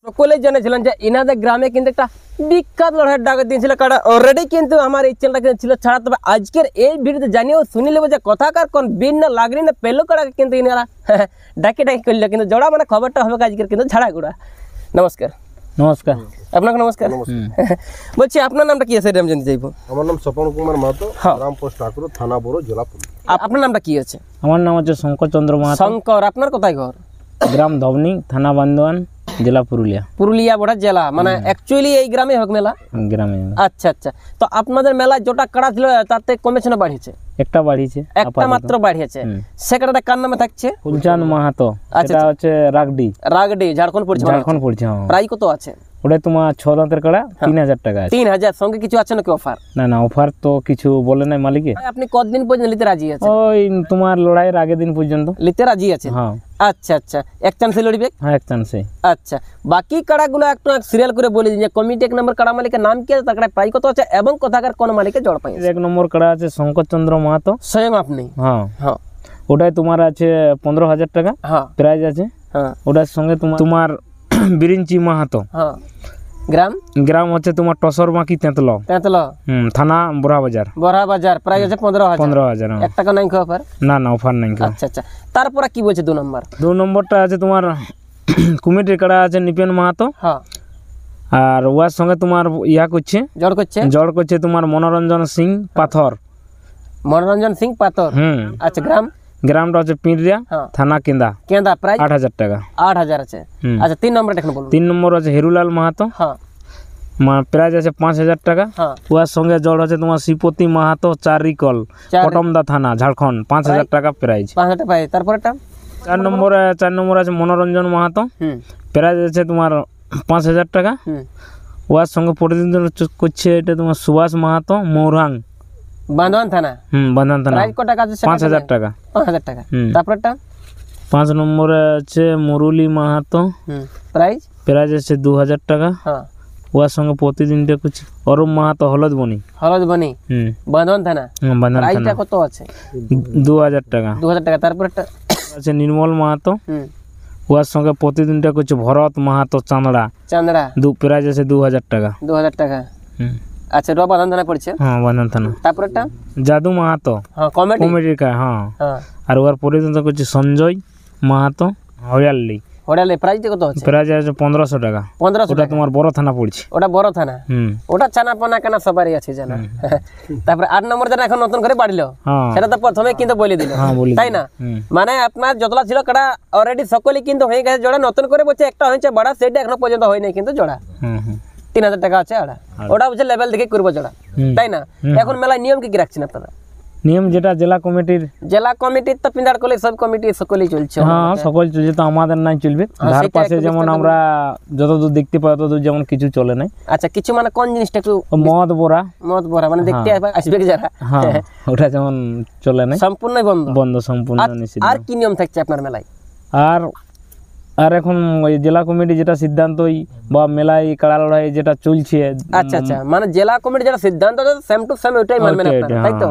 সকলেই জেনেছিলেন যে ইনাদের গ্রামে কিন্তু একটা বিখ্যাত লড়াইয়ের ডাক দিয়েছিল কারা অলরেডি কিন্তু আমার এই চ্যানেলটা কিন্তু ছিল ছাড়া। তবে আজকের এই ভিডিওতে জানিয়েও শুনি নেবো যে কথাকার কোন বীর না লাগনি না পেলো কারাকে কিন্তু ইনারা ডাকি করলো কিন্তু জোড়া মানে খবরটা হবে আজকের কিন্তু ঝাড়াগুড়া। নমস্কার। নমস্কার। আপনাকে নমস্কার। বলছি আপনার নামটা কি আছে এটা আমি জানতে চাইবো। আমার নাম স্বপন কুমার মাহাতো, গ্রাম পোস্ট ঠাকুর, থানা বড়, জেলা পুরুলিয়া। আপনার নামটা কি আছে? আমার নাম হচ্ছে শঙ্কর চন্দ্র মাহাতো। শঙ্কর। আপনার কোথায় ঘর? গ্রাম ধবনি, থানা বান্দোয়ান, জেলা পুরুলিয়া। পুরুলিয়া বড় জেলা, মানে অ্যাকচুয়ালি এই গ্রামে হোক মেলা? গ্রামে। আচ্ছা আচ্ছা। তো আপনাদের মেলায় যেটা কাড়া ছিল তাতে কমেছে না বাড়িয়েছে? একটা বাড়িয়েছে, একটা মাত্র বাড়িয়েছে। সে কাড়াটা কার নামে থাকছে? ফুলচাঁদ মাহাতো। এটা হচ্ছে রাগডি। রাগডি ঝাড়খণ্ড পড়ছে। ঝাড়খণ্ড পড়ছে। প্রায় কত আছে? ওটা তোমার 6 দাঁতের কাড়া, 3000 টাকা আছে। 3000 সঙ্গে কিছু আছে নাকি অফার? না না, অফার তো কিছু বলে নাই মালিকে। আপনি কতদিন পর্যন্ত নিতে রাজি আছেন? ওই তোমার লড়াইয়ের আগের দিন পর্যন্ত নিতে রাজি আছেন? হ্যাঁ। আচ্ছা আচ্ছা। এক চান্সে লড়বে? হ্যাঁ, এক চান্সে। আচ্ছা, বাকি কাড়াগুলো একটু সিরিয়াল করে বলে দিন যে কমিটি 1 নম্বর কাড়া মালিকের নাম কি আছে, তার কাড়া প্রায় কত আছে এবং কোথাকার কোন মালিকের জড় পাই? 1 নম্বর কাড়া আছে শঙ্কর চন্দ্র মাহাতো, স্বয়ং আপনি? হ্যাঁ হ্যাঁ। ওটাই তোমার আছে 15000 টাকা হ্যাঁ প্রাইজ আছে। হ্যাঁ। ওটার সঙ্গে তোমার বিরিঞ্চি মাহাতো। হ্যাঁ। গ্রাম? গ্রাম হচ্ছে তোমার টসর বাকি তেঁতল। তেঁতল। থানা বড়া বাজার। বড়া বাজার। প্রাইস আছে 15000। 15000। 1 টাকা নাই অফার? না না, অফার নাই। আচ্ছা আচ্ছা। তারপরে কি বলছে 2 নম্বর? 2 নম্বরটা আছে তোমার কুমিটির কাড়া আছে নিপেন মাহাতো। হ্যাঁ। আর ওয়ার সঙ্গে তোমার ইয়া করছে, জড় করছে তোমার মনোরঞ্জন সিং পাথর। মনোরঞ্জন সিং পাথর। আচ্ছা। গ্রাম? গ্রামটা হচ্ছে পিঁড়িয়া, থানা কেন্দা। কেন্দা। প্রাইস 8000 টাকা। 8000 আছে। আচ্ছা, 3 নম্বরটা এখন বলুন। 3 নম্বর আছে হিরুলাল মাহাতো। হ্যাঁ। প্রাইজ আছে 5000 টাকা। ওয়ার সঙ্গে জড় আছে তোমার শ্রীপতি মাহাতো, চারিকল, পটমদা থানা, ঝাড়খণ্ড। 5000 টাকা প্রাইজ। 5000 টাকা প্রাইজ। তারপরটা? 4 নম্বর আছে মনোরঞ্জন মাহাতো। প্রাইজ আছে তোমার 5000 টাকা। ওয়ার সঙ্গে প্রতিদ্বন্দ্বিতা করছে এটা তোমার সুভাষ মাহাতো, মৌরাং, বান্দোয়ান থানা। বান্দোয়ান থানা। প্রাইজ কত টাকা আছে? 5000 টাকা। 5000 টাকা। তারপরটা? 5 নম্বরে আছে মুরুলি মাহাতো। প্রাইজ আছে 2000 টাকা। হ্যাঁ। ওয়ার সঙ্গে প্রতিদিনটা করছে অরূপ মাহাতো, হলদবনি। বান্দোয়ান থানা। বান্দোয়ান থানা। প্রাইজটা কত আছে? 2000 টাকা। 2000 টাকা। তারপরটা? আছে নির্মল মাহাতো। ওয়ার সঙ্গে প্রতিদিনটা করছে ভরত মাহাতো, চান্দড়া। প্রাইজ আছে 2000 টাকা। 2000 টাকা। আচ্ছা, বান্দোয়ান থানা পড়ছে। হ্যাঁ, বান্দোয়ান থানা। তারপরটা? জাদু মাহাতো, কমেডির কা। হ্যাঁ। আর ওর প্রতিদিনটা করছে সঞ্জয় মাহাতো, হরিয়ালি। প্রাইজটা কত আছে? প্রাইজ আছে 1500 টাকা। 1500 টাকা। তোমার বড় থানা পড়ছে। ওটা বড় থানা। ওটা ছানা পানা কেনা সবারই আছে জানা। তারপরে 8 নম্বর যেটা এখন নতুন করে বাড়িল, সেটা তো প্রথমে কিন্তু বলে দিল, তাই না? মানে আপনার যতলা ছিল কাটা অলরেডি সকলেই কিন্তু হয়ে গেছে জোড়া। নতুন করে বলছে একটা হয়েছে বড়া, সেটা এখনো পর্যন্ত হয়নি কিন্তু জোড়া। 3000 টাকা আছে আড়া। ওটা হচ্ছে লেভেল দেখে করবো জোড়া, তাই না? এখন মেলায় নিয়ম কি রাখছেন আপনারা? নিয়ম যেটা জেলা কমিটির তো পিন্দার কলে সব কমিটি সকলেই চলছে। হ্যাঁ, সকল চলছে, তো আমাদের নাই চলবে। ধার পাশে যেমন আমরা যতদূর দেখতে পাই ততদূর যেমন কিছু চলে নাই। আচ্ছা, কিছু মানে কোন জিনিসটা একটু? মদ বড়া মানে দেখতে আসবে যারা, হ্যাঁ, ওটা যেমন চলে নাই, সম্পূর্ণ বন্ধ সম্পূর্ণ নিষিদ্ধ। আর কি নিয়ম থাকছে আপনার মেলায়? আর এখন ওই জেলা কমিটি যেটা সিদ্ধান্ত বা মেলায় কাড়া লড়াই যেটা চলছে। আচ্ছা আচ্ছা, মানে জেলা কমিটি যেটা সিদ্ধান্ত সেম টু সেম ওইটাই মানবেন আপনারা, তাই তো?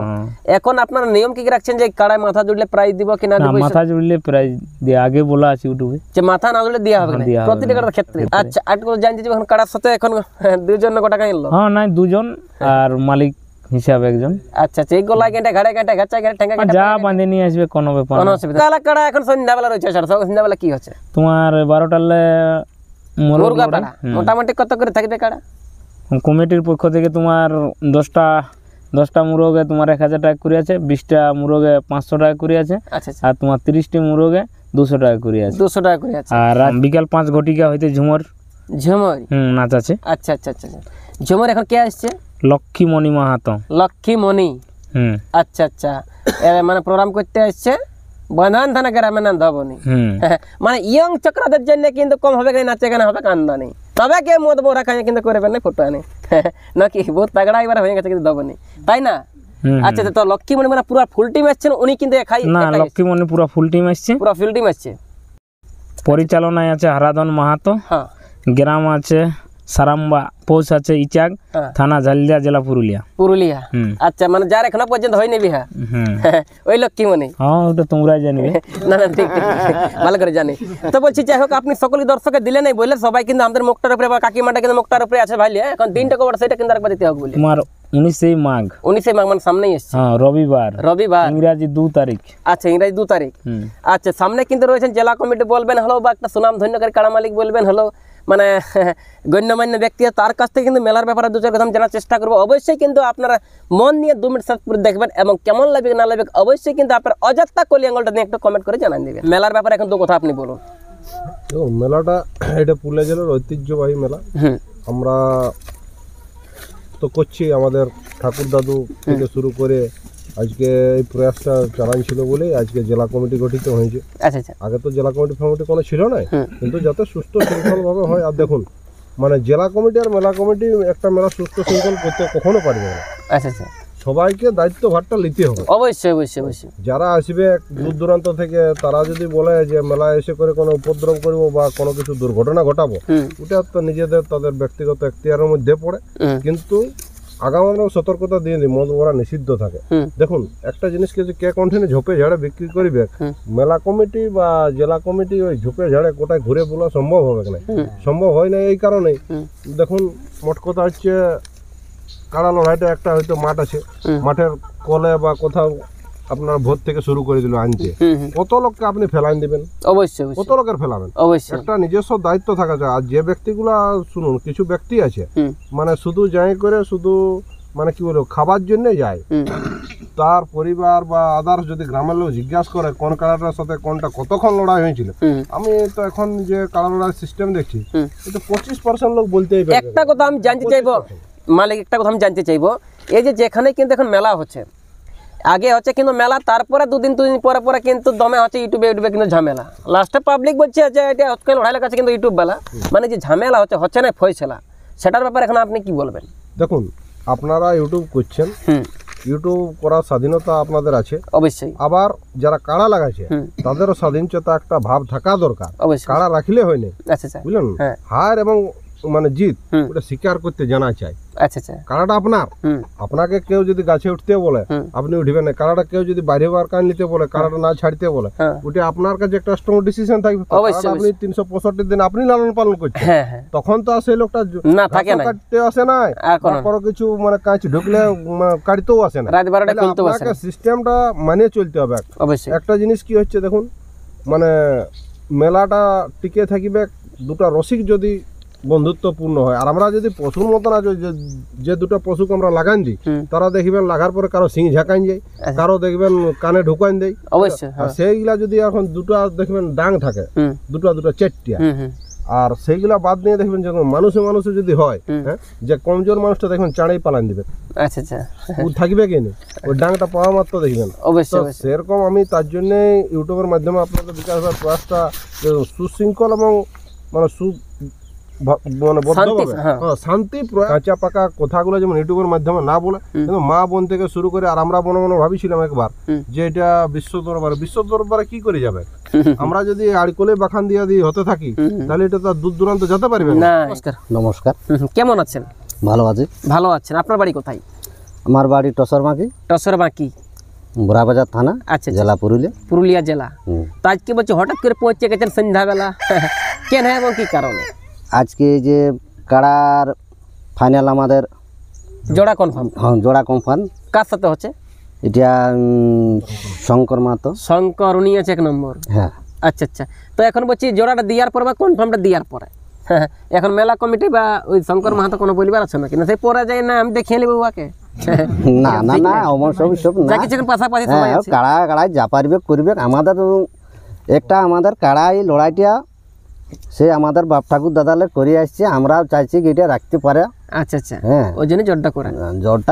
এখন আপনারা নিয়ম কি রাখছেন যে কাড়ায় মাথা জুড়লে প্রাইজ দিব কি না দিব? মাথা জুড়লে প্রাইজ দিয়ে আগে বলা আছে ইউটিউবে যে মাথা না জুড়লে দেওয়া হবে না প্রতিটা কাড়ার ক্ষেত্রে। আচ্ছা, আর কোন জানতে এখন কাড়ার সাথে এখন দুজন কত টাকা নিল? হ্যাঁ, নাই দুজন আর মালিক হিসাবে একজন। আচ্ছা আচ্ছা, এই গলা কেটে ঘাড়ে কেটে গাছা কেটে ঠ্যাঙ্গা কেটে যা বাঁধে নিয়ে আসবে, কোনো ব্যাপার কোনো অসুবিধা। কালা কাড়া এখন সন্ধ্যাবেলা রয়েছে, সন্ধ্যাবেলা কি হচ্ছে তোমার 12টালে মুরগা পাড়া? মোটামুটি কত করে থাকবে কাড়া? কমিটির পক্ষ থেকে তোমার 10টা মুরগে তোমার 1000 টাকা করে আছে, 20টা মুরগে 500 টাকা করে আছে। আচ্ছা, আর তোমার 30টি মুরগে 200 টাকা করে আছে। 200 টাকা করে আছে। আর বিকাল 5 ঘটিকা হইতে ঝুমর নাচ আছে। আচ্ছা আচ্ছা আচ্ছা, ঝুমর এখন কে আসছে? লক্ষ্মীমণি মাহাতো। লক্ষ্মীমণি। আচ্ছা আচ্ছা, মানে প্রোগ্রাম করতে আসছে বান্ধান থানা গ্রামে না ধবনি। মানে ইয়ং চক্রদের জন্য কিন্তু কম হবে, নাচে গানা হবে, কান্দা নেই। তবে কে মদ বোরা খাই কিন্তু করবেন না, ফটো আনে নাকি বহুত তাগড়া এবার হয়ে গেছে কিন্তু ধবনি, তাই না? আচ্ছা, তো লক্ষ্মীমণি মানে পুরো ফুল টিম আসছেন উনি কিন্তু খাই না? লক্ষ্মীমণি পুরো ফুল টিম আসছে, পুরো ফুল টিম আসছে। পরিচালনায় আছে হারাধন মাহাতো। গ্রাম আছে সারাম্বা পোস্ট আছে ইচাক, থানা ঝালদিয়া, জেলা পুরুলিয়া। পুরুলিয়া, আচ্ছা, মানে যার এখনো পর্যন্ত হয়নি বিহা, ওই লক্ষ্মী মনে। হ্যাঁ, ওটা তোমরাই জানবে। না না, ঠিক ঠিক, ভালো করে জানি। তো বলছি, যাই হোক, আপনি সকল দর্শকে দিলে নাই বললে, সবাই কিন্তু আমাদের মুখটার উপরে বা কাকিমাটা কিন্তু মুখটার উপরে আছে ভাইলে, এখন দিনটা কবার সেটা কিন্তু আরেকবার দিতে হবে বলে। তোমার 19 মাঘ, 19 মাঘ মানে সামনেই এসছে। হ্যাঁ, রবিবার, ইংরাজি 2 তারিখ। আচ্ছা, ইংরাজি 2 তারিখ। আচ্ছা, সামনে কিন্তু রয়েছেন জেলা কমিটি বলবেন হলো, বা একটা সুনাম ধন্যকারী কাড়া মালিক বলবেন হলো, মানে গণ্যমান্য ব্যক্তি, তার কাছ থেকে কিন্তু মেলার ব্যাপারে 2-4 কথা জানার চেষ্টা করবো। অবশ্যই কিন্তু আপনারা মন নিয়ে 2 মিনিট সার্চ করে দেখবেন, এবং কেমন লাগবে না লাগবে অবশ্যই কিন্তু আপনার অযথা কলি আঙুলটা নিয়ে একটু কমেন্ট করে জানান দিবেন। মেলার ব্যাপারে এখন 2 কথা আপনি বলুন। মেলাটা এটা পুরুলিয়া জেলার ঐতিহ্যবাহী মেলা। আমরা তো করছি, আমাদের ঠাকুর দাদু থেকে শুরু করে আজকে এই প্রয়াসটা চালান ছিল বলে আজকে জেলা কমিটি গঠিত হয়েছে। আচ্ছা আচ্ছা, আগে তো জেলা কমিটি ফমিটি কোনো ছিল না, কিন্তু যাতে সুস্থ শৃঙ্খলভাবে হয়। আর দেখুন, মানে জেলা কমিটি আর মেলা কমিটি একটা মেলা সুস্থ শৃঙ্খল করতে কখনো পারবে না। আচ্ছা আচ্ছা, সবাইকে দায়িত্ব ভারটা নিতে হবে। অবশ্যই অবশ্যই অবশ্যই। যারা আসবে দূর দূরান্ত থেকে, তারা যদি বলে যে মেলায় এসে করে কোনো উপদ্রব করবো বা কোনো কিছু দুর্ঘটনা ঘটাবো, ওটা তো নিজেদের তাদের ব্যক্তিগত এখতিয়ারের মধ্যে পড়ে। কিন্তু আগাম আমরা সতর্কতা দিয়ে দিই, মদ ভরা নিষিদ্ধ থাকে। দেখুন, একটা জিনিস কে কন্টিনিউ ঝোপে ঝাড়ে বিক্রি করিবে, মেলা কমিটি বা জেলা কমিটি ওই ঝোপে ঝাড়ে কোটায় ঘুরে বলা সম্ভব হবে না। সম্ভব হয় না এই কারণেই, দেখুন, মোট কথা হচ্ছে কাড়া লড়াইটা একটা হয়তো মাঠ আছে, মাঠের কলে বা কোথাও আপনার ভোর থেকে শুরু করে দিল আনতে, কত লোককে আপনি ফেলাইন দিবেন? অবশ্যই। কত লোকের ফেলাবেন? অবশ্যই। একটা নিজস্ব দায়িত্ব থাকা যায়। আর যে ব্যক্তিগুলা, শুনুন, কিছু ব্যক্তি আছে মানে শুধু যাই করে শুধু মানে কি বলবো খাবার জন্য যায়, তার পরিবার বা আদার্স যদি গ্রামের লোক জিজ্ঞাসা করে কোন কাড়াটার সাথে কোনটা কতক্ষণ লড়াই হয়েছিল, আমি তো এখন যে কাড়া লড়াই সিস্টেম দেখছি, 25% লোক বলতেই পারবে। একটা কথা আমি জানতে চাইবো মালিক, একটা কথা আমি জানতে চাইবো, এই যে যেখানে কিন্তু এখন মেলা হচ্ছে, আগে হচ্ছে কিন্তু মেলা, তারপরে 2 দিন পরে পরে কিন্তু দমে হচ্ছে ইউটিউবে কিন্তু ঝামেলা, লাস্টে পাবলিক বলছে যে এটা আজকাল লড়াই লাগাচ্ছে কিন্তু ইউটিউব বেলা, মানে যে ঝামেলা হচ্ছে না ফয়সলা, সেটার ব্যাপারে এখন আপনি কি বলবেন? দেখুন, আপনারা ইউটিউব করছেন, ইউটিউব করার স্বাধীনতা আপনাদের আছে অবশ্যই। আবার যারা কাড়া লাগাচ্ছে তাদেরও স্বাধীনতা একটা ভাব থাকা দরকার। কাড়া রাখলে হয় না, বুঝলেন? হার এবং মানে জিত ওটা স্বীকার করতে জানা চাই। আচ্ছা আচ্ছা, কাড়াটা আপনার, আপনাকে কেউ যদি গাছে উঠতে বলে আপনি উঠবেন না। কাড়াটা কেউ যদি বাইরে বার কান নিতে বলে, কাড়াটা না ছাড়তে বলে, ওটা আপনার কাছে একটা স্ট্রং ডিসিশন থাকবে। আপনি 365 দিন আপনি লালন পালন করছেন, তখন তো সেই লোকটা না থাকে না, কাটতে আসে না, কোনো কিছু মানে কাঁচ ঢুকলে কাটতেও আসে না। আপনাকে সিস্টেমটা মানে চলতে হবে। একটা জিনিস কি হচ্ছে দেখুন, মানে মেলাটা টিকে থাকিবে 2টা রসিক যদি বন্ধুত্বপূর্ণ হয়। আর আমরা যদি পশুর মতন আছে, যে 2টা পশুকে আমরা লাগান দিই, তারা দেখবেন লাগার পরে কারো সিং ঝাঁকান যায়, কারো দেখবেন কানে ঢুকান দেয়। অবশ্যই। আর সেইগুলা যদি এখন 2টা দেখবেন ডাং থাকে, 2টা চেটটিয়া, আর সেইগুলা বাদ দিয়ে দেখবেন যখন মানুষে যদি হয়, যে কমজোর মানুষটা দেখবেন চাঁড়েই পালান দিবে। আচ্ছা আচ্ছা, ও থাকবে কেন? ওই ডাংটা পাওয়া মাত্র দেখবেন। অবশ্যই। সেরকম আমি তার জন্য ইউটিউবের মাধ্যমে আপনাদের বিকাশ প্রয়াসটা সুশৃঙ্খল এবং মানে শান্তি কাঁচা পাকা কথাগুলো যেমন ইউটিউবের মাধ্যমে না বলে, কিন্তু মা বোন থেকে শুরু করে, আর আমরা মনে মনে ভাবিছিলাম একবার যে এটা বিশ্ব দরবারে কি করে যাবে, আমরা যদি আড়কলে বাখান দিয়ে হতে থাকি তাহলে এটা তো দূর দূরান্ত যেতে পারবে না। নমস্কার, কেমন আছেন? ভালো আছি। ভালো আছেন। আপনার বাড়ি কোথায়? আমার বাড়ি টসরবাঁকি, বোরাবাজার থানা, আচ্ছা, জেলা পুরুলিয়া জেলা। তো আজকে বলছি হঠাৎ করে পৌঁছে গেছেন সন্ধ্যাবেলা, কেন এবং কি কারণে? আজকে যে কাড়ার ফাইনাল আমাদের জোড়া কনফার্ম। হ্যাঁ, জোড়া কনফার্ম। কার সাথে হচ্ছে এটা? শঙ্কর মাহাতো। শঙ্কর, উনি আছে 1 নম্বর। হ্যাঁ, আচ্ছা আচ্ছা। তো এখন বলছি জোড়াটা দেওয়ার পর বা কনফার্মটা দেওয়ার পরে এখন মেলা কমিটি বা ওই শঙ্কর মাহাতো কোনো বলিবার আছে না কিনা? সেই পরে যাই না আমি দেখিয়ে নেবো ওকে? না না না, পাশাপাশি কাড়ায় যা পারবে করবে। আমাদের একটা আমাদের কাড়াই লড়াইটা সে আমাদের বাপ ঠাকুর দাদালে করে আসছে, আমরাও চাইছি কি এটা রাখতে পারে। আচ্ছা আচ্ছা, ওই জন্য জোরটা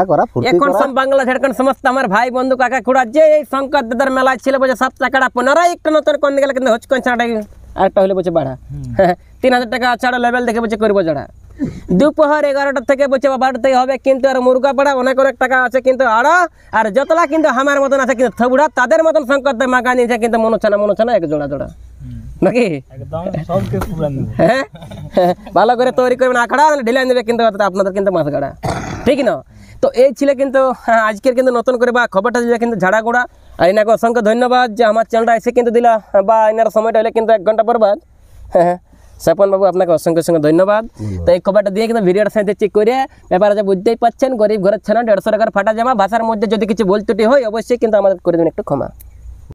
করা এখন সব বাংলা ঝাড়খণ্ড সমস্ত আমার ভাই বন্ধু কাকা খুড়া যে এই শঙ্কর দাদার মেলায় ছিল বলছে 7 টাকা 15 একটা নতুন কোন গেলে কিন্তু হচ্ছে ছাড়া আরেকটা হলে বলছে বাড়া 3000 টাকা ছাড়া লেভেল দেখে বলছে করবো যারা দুপুর 11টা থেকে বলছে বাড়িতেই হবে, কিন্তু আর মুরগা পাড়া অনেক টাকা আছে কিন্তু আড়া, আর যতলা কিন্তু আমার মতন আছে কিন্তু থবুড়া তাদের মতন শঙ্কর দা মাগা নিয়েছে, কিন্তু মনোছানা 1 জোড়া। নাকি একদম সব কেস পুরান দেব হ্যাঁ ভালো করে তৈরি করবেন আখড়া ঢিলাই দেবে কিন্তু আপনাদের কিন্তু মাছ গাড়া ঠিক না। তো এই ছিল কিন্তু আজকের কিন্তু নতুন করে বা খবরটা দিলে কিন্তু ঝাড়াগোড়া। আর এনাকে অসংখ্য ধন্যবাদ যে আমার চ্যানেলটা এসে কিন্তু দিলা বা এনার সময়টা হলে কিন্তু 1 ঘন্টা বরবাদ। হ্যাঁ স্বপন বাবু আপনাকে অসংখ্য ধন্যবাদ। তো এই খবরটা দিয়ে কিন্তু ভিডিওটা সাথে চেক করে ব্যাপার আছে বুঝতেই পারছেন, গরিব ঘরের ছেলে 150 টাকার ফাটা জামা, ভাষার মধ্যে যদি কিছু ভুল ত্রুটি হয় অবশ্যই কিন্তু আমাদের করে দেবেন একটু ক্ষমা।